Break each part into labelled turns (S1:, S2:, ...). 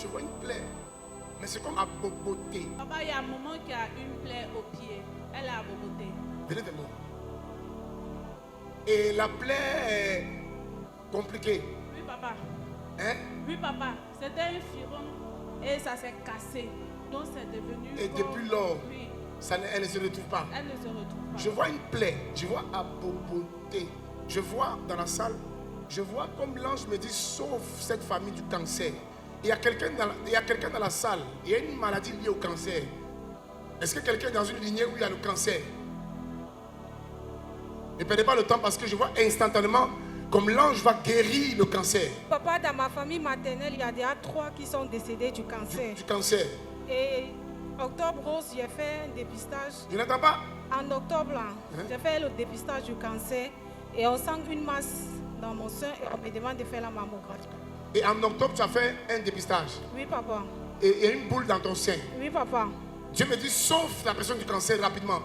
S1: Je vois une plaie. Mais c'est comme à boboter.
S2: Papa, il y a un moment qui a une plaie au pied. Elle a boboté.
S1: Venez vers moi. Et la plaie est compliquée.
S2: Oui, papa.
S1: Hein?
S2: Oui, papa. C'était un firon et ça s'est cassé. Donc c'est devenu.
S1: Et
S2: comme...
S1: depuis lors,
S2: oui.
S1: elle ne se retrouve pas.
S2: Elle ne se retrouve pas.
S1: Je vois une plaie. Je vois à boboter. Je vois dans la salle. Je vois comme l'ange me dit, sauve cette famille du cancer. Il y a quelqu'un dans la salle. Il y a une maladie liée au cancer. Est-ce que quelqu'un est dans une lignée où il y a le cancer? Ne perdez pas le temps parce que je vois instantanément comme l'ange va guérir le cancer.
S3: Papa, dans ma famille maternelle, il y a déjà 3 qui sont décédés du cancer.
S1: Du cancer.
S3: Et octobre rose, j'ai fait un dépistage.
S1: Je n'entends pas.
S3: En octobre, là, j'ai fait le dépistage du cancer. Et on sent une masse dans mon sein et on me demande de faire la mammographie.
S1: Et en octobre, tu as fait un dépistage.
S3: Oui, papa.
S1: Et il y a une boule dans ton sein.
S3: Oui, papa.
S1: Dieu me dit, sauve la personne du cancer rapidement.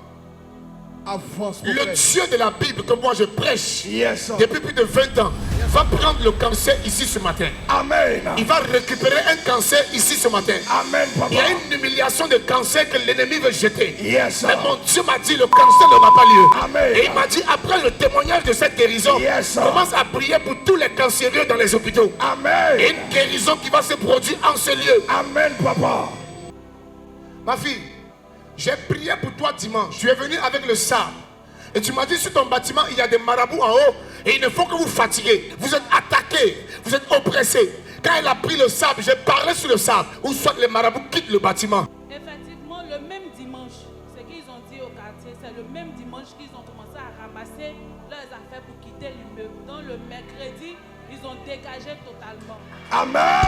S4: Avance,
S1: Le Dieu de la Bible que moi je prêche
S4: Yes.
S1: depuis plus de 20 ans va prendre le cancer ici ce matin.
S4: Amen.
S1: Il va récupérer un cancer ici ce matin.
S4: Amen, papa.
S1: Il y a une humiliation de cancer que l'ennemi veut jeter.
S4: Yes.
S1: Mais mon Dieu m'a dit le cancer ne va pas lieu.
S4: Amen.
S1: Et il m'a dit après le témoignage de cette guérison,
S4: Yes.
S1: commence à prier pour tous les cancéreux dans les hôpitaux.
S4: Amen.
S1: Et une guérison qui va se produire en ce lieu.
S4: Amen, papa.
S1: Ma fille, j'ai prié pour toi dimanche. Tu es venu avec le sable. Et tu m'as dit sur ton bâtiment, il y a des marabouts en haut. Et il ne faut que vous fatiguez. Vous êtes attaqués. Vous êtes oppressés. Quand elle a pris le sable, j'ai parlé sur le sable. Ou soit les marabouts quittent le bâtiment.
S2: Effectivement, le même dimanche, ce qu'ils ont dit au quartier, c'est le même dimanche qu'ils ont commencé à ramasser leurs affaires pour quitter l'immeuble. Donc le mercredi, ils ont dégagé totalement.
S4: Amen.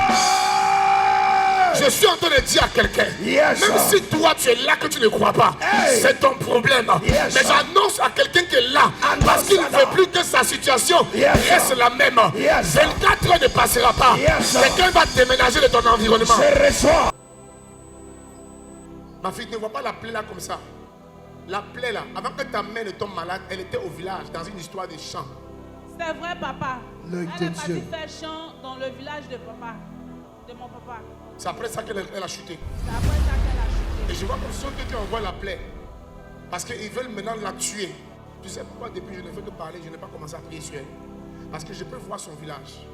S1: Je suis en train de dire à quelqu'un,
S4: Yes.
S1: même si toi tu es là que tu ne crois pas,
S4: Hey.
S1: c'est ton problème.
S4: Yes.
S1: Mais j'annonce à quelqu'un qui est là, parce qu'il ne veut plus que sa situation
S4: Yes.
S1: reste la même.
S4: Yes.
S1: 24 heures ne passera pas.
S4: Yes.
S1: Quelqu'un va déménager de ton environnement.
S4: Je reçois.
S1: Ma fille, ne vois pas la plaie là comme ça. La plaie là, avant que ta mère ne tombe malade, elle était au village dans une histoire de chant.
S2: C'est vrai, papa.
S4: L'œil
S2: Elle
S4: de
S2: est partie
S4: Dieu.
S2: faire chant dans le village de papa, de mon papa.
S1: C'est après ça qu'elle a chuté.
S2: C'est après ça qu'elle a chuté.
S1: Et je vois comme ceux qui envoient la plaie. Parce qu'ils veulent maintenant la tuer. Tu sais pourquoi depuis je ne fais que parler, je n'ai pas commencé à prier sur elle. Parce que je peux voir son village.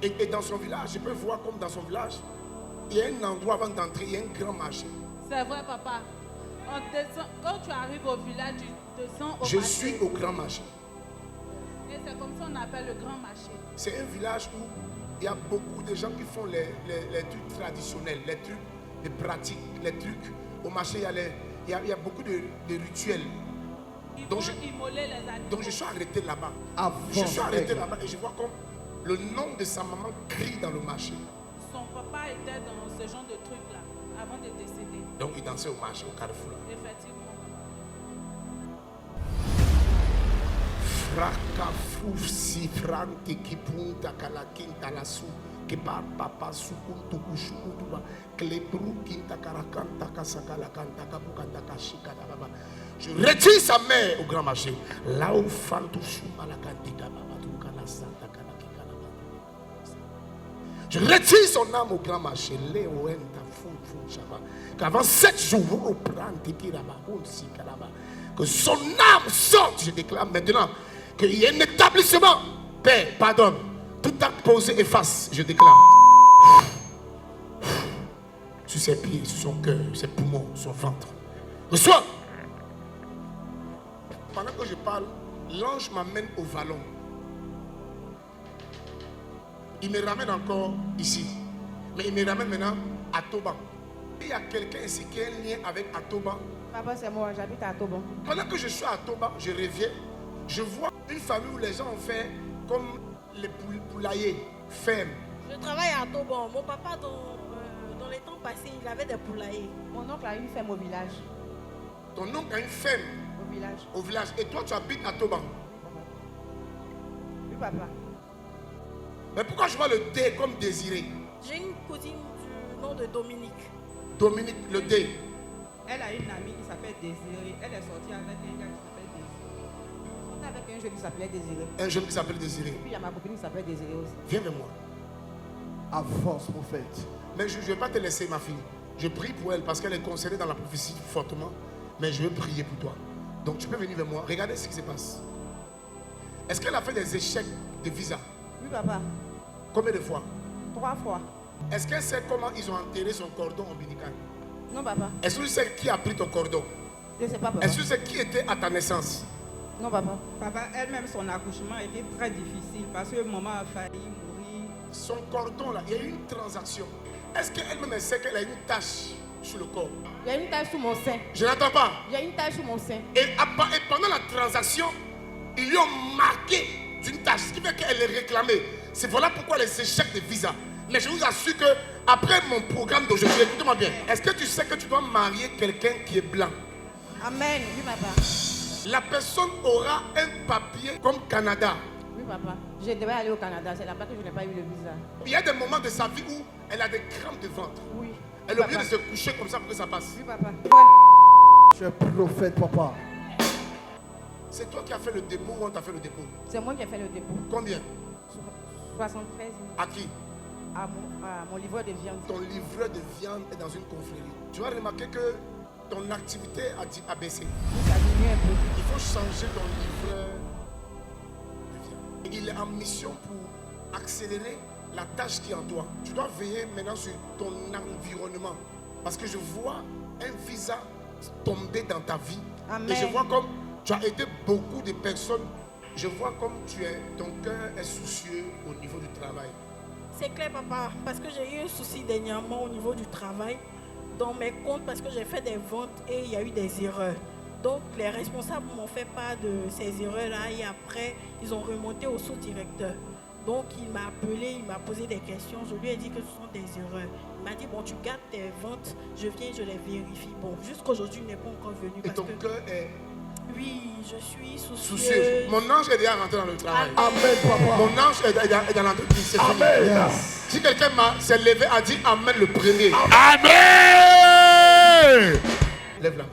S1: Et dans son village, je peux voir comme dans son village, il y a un endroit avant d'entrer, il y a un grand marché.
S2: C'est vrai, papa. On descend, quand tu arrives au village, tu descends au
S1: Je
S2: marché.
S1: suis au grand marché.
S2: Et c'est comme ça qu'on appelle le grand marché.
S1: C'est un village où il y a beaucoup de gens qui font les trucs traditionnels, les trucs, les pratiques, les trucs. Au marché, il y a beaucoup de rituels.
S2: Ils
S1: Donc
S2: vont immoler les animaux.
S1: Donc je suis arrêté là-bas.
S4: Avance,
S1: Je suis arrêté
S4: frère.
S1: là-bas et je vois comme le nom de sa maman crie dans le marché.
S2: Son papa était dans ce genre de truc-là avant de décéder.
S1: Donc il dansait au marché, au carrefour. Là.
S2: Effectivement, papa.
S1: Fraka fusi frante ki punta kala kinta la su ki par papa su kuntu kushukutu ba klebru kinta karakanta kasakala kanta kabukanta kashika da baba. Je retire sa mère au grand marché. Là où fantu shuma la kantika baba tu kala santa kala kikala baba. Je retire son âme au grand marché. Léo enta fou chaba. Qu'avant 7 jours au prante qui là-bas si kalaba. Que son âme sorte, je déclare maintenant. Qu'il y ait un établissement. Père, pardonne. Tout acte posé efface, je déclare. Sur ses pieds, sur son cœur, ses poumons, son ventre. Reçois. Pendant que je parle, l'ange m'amène au vallon. Il me ramène encore ici. Mais il me ramène maintenant à Toban. Il y a quelqu'un ici qui a un lien avec Atoban.
S3: Papa, c'est moi, j'habite à Toban.
S1: Pendant que je suis à Toban, je reviens. Je vois une famille où les gens ont fait comme les poulaillers fermes.
S5: Je travaille à Toban. Mon papa, dans les temps passés, il avait des poulaillers.
S3: Mon oncle a une ferme au village.
S1: Ton oncle a une ferme
S3: Au village.
S1: au village. Et toi, tu habites à Toban.
S3: Oui, papa.
S1: Mais pourquoi je vois le D comme Désiré?
S5: J'ai une cousine du nom de Dominique.
S1: Dominique, le D.
S6: Elle a une amie qui s'appelle Désiré. Elle est sortie avec un gars qui s'appelle Désiré.
S3: On est avec un jeune qui s'appelait Désiré.
S1: Un jeune qui s'appelle Désiré.
S3: Puis il y a ma copine qui s'appelle Désiré aussi.
S1: Viens vers moi.
S4: Avance, prophète.
S1: Mais je ne vais pas te laisser, ma fille. Je prie pour elle parce qu'elle est concernée dans la prophétie fortement. Mais je veux prier pour toi. Donc tu peux venir vers moi. Regardez ce qui se passe. Est-ce qu'elle a fait des échecs de visa?
S6: Oui, papa.
S1: Combien de fois?
S6: 3 fois.
S1: Est-ce qu'elle sait comment ils ont enterré son cordon ombilical?
S6: Non, papa.
S1: Est-ce que tu sais qui a pris ton cordon?
S6: Je ne sais pas, papa.
S1: Est-ce que tu sais qui était à ta naissance?
S6: Non, papa. Papa, elle-même, son accouchement était très difficile parce que maman a failli mourir.
S1: Son cordon là, il y a eu une transaction. Est-ce qu'elle-même elle sait qu'elle a une tache sur le corps?
S7: Il y a une tache sur mon sein.
S1: Je n'entends pas.
S7: Il y a une tache sur mon sein.
S1: Et pendant la transaction, ils lui ont marqué d'une tache, ce qui fait qu'elle est réclamée. C'est voilà pourquoi les échecs de visa. Mais je vous assure que après mon programme d'aujourd'hui, écoutez-moi bien, est-ce que tu sais que tu dois marier quelqu'un qui est blanc?
S7: Amen. Oui, papa.
S1: La personne aura un papier comme Canada.
S7: Oui, papa. Je devais aller au Canada. C'est là-bas que je n'ai pas eu le visa.
S1: Il y a des moments de sa vie où elle a des crampes de ventre.
S7: Oui.
S1: Elle est obligée de se coucher comme ça pour que ça passe.
S7: Oui, papa.
S4: Tu es prophète, papa.
S1: C'est toi qui as fait le dépôt ou on t'a fait le dépôt?
S7: C'est moi qui ai fait le dépôt.
S1: Combien?
S7: 73 000.
S1: À qui?
S7: À mon livreur de viande.
S1: Ton livreur de viande est dans une confrérie. Tu vas remarquer que ton activité a baissé.
S7: Ça diminue un peu.
S1: Il faut changer ton livreur de viande. Et il est en mission pour accélérer la tâche qui est en toi. Tu dois veiller maintenant sur ton environnement. Parce que je vois un visa tomber dans ta vie.
S7: Amen.
S1: Et je vois comme tu as aidé beaucoup de personnes. Je vois comme ton cœur est soucieux au niveau du travail.
S5: C'est clair, papa, parce que j'ai eu un souci dernièrement au niveau du travail, dans mes comptes, parce que j'ai fait des ventes et il y a eu des erreurs. Donc, les responsables m'ont fait part de ces erreurs-là et après, ils ont remonté au sous-directeur. Donc, il m'a appelé, il m'a posé des questions. Je lui ai dit que ce sont des erreurs. Il m'a dit, bon, tu gardes tes ventes, je viens, je les vérifie. Bon, jusqu'aujourd'hui, il n'est pas encore venu.
S1: Et ton cœur est
S5: Oui, je suis soucieuse.
S1: soucieux. Mon ange est déjà rentré dans le travail.
S4: Amen, papa.
S1: Mon ange est dans l'entreprise. C'est fini.
S4: Amen.
S1: Si quelqu'un s'est levé, a dit Amen le premier.
S4: Amen.
S1: Lève la main.